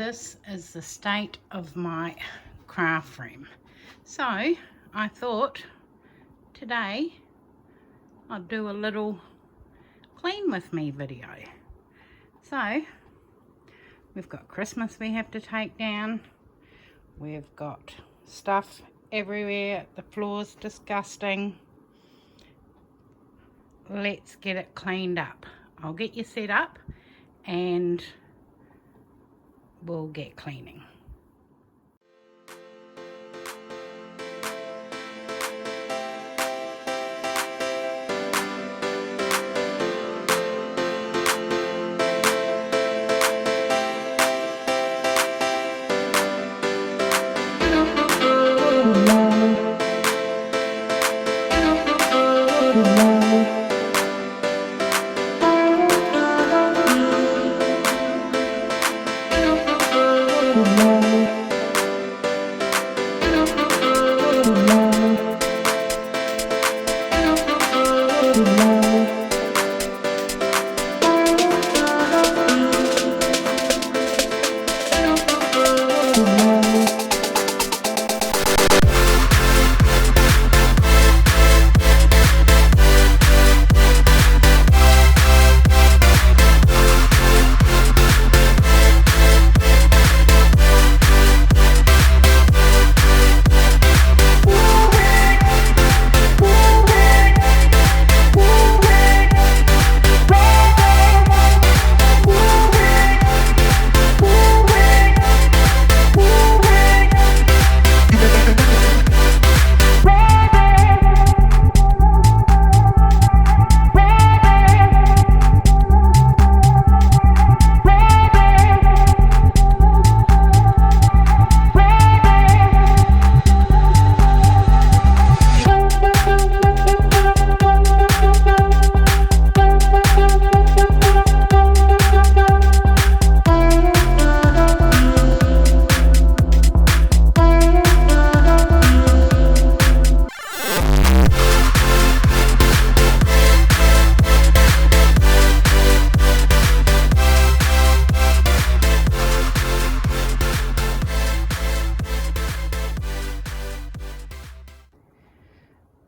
this is the state of my craft room. So I thought today I'd do a little clean with me video. So we've got Christmas we have to take down. We've got stuff everywhere. The floor's disgusting. Let's get it cleaned up. I'll get you set up and we'll get cleaning.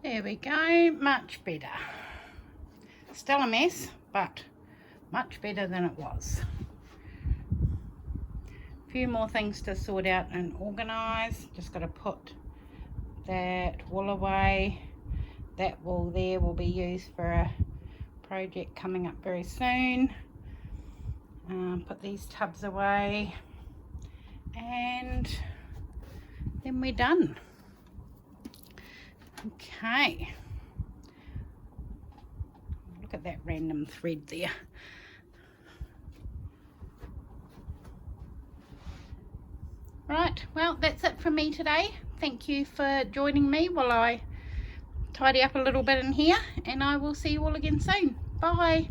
There we go, much better. Still a mess, but much better than it was. A few more things to sort out and organise. Just got to put that wool away. That wool there will be used for a project coming up very soon. Put these tubs away and then we're done. Okay, look at that random thread there. Right, well, that's it from me today. Thank you for joining me while I tidy up a little bit in here, and I will see you all again soon. Bye.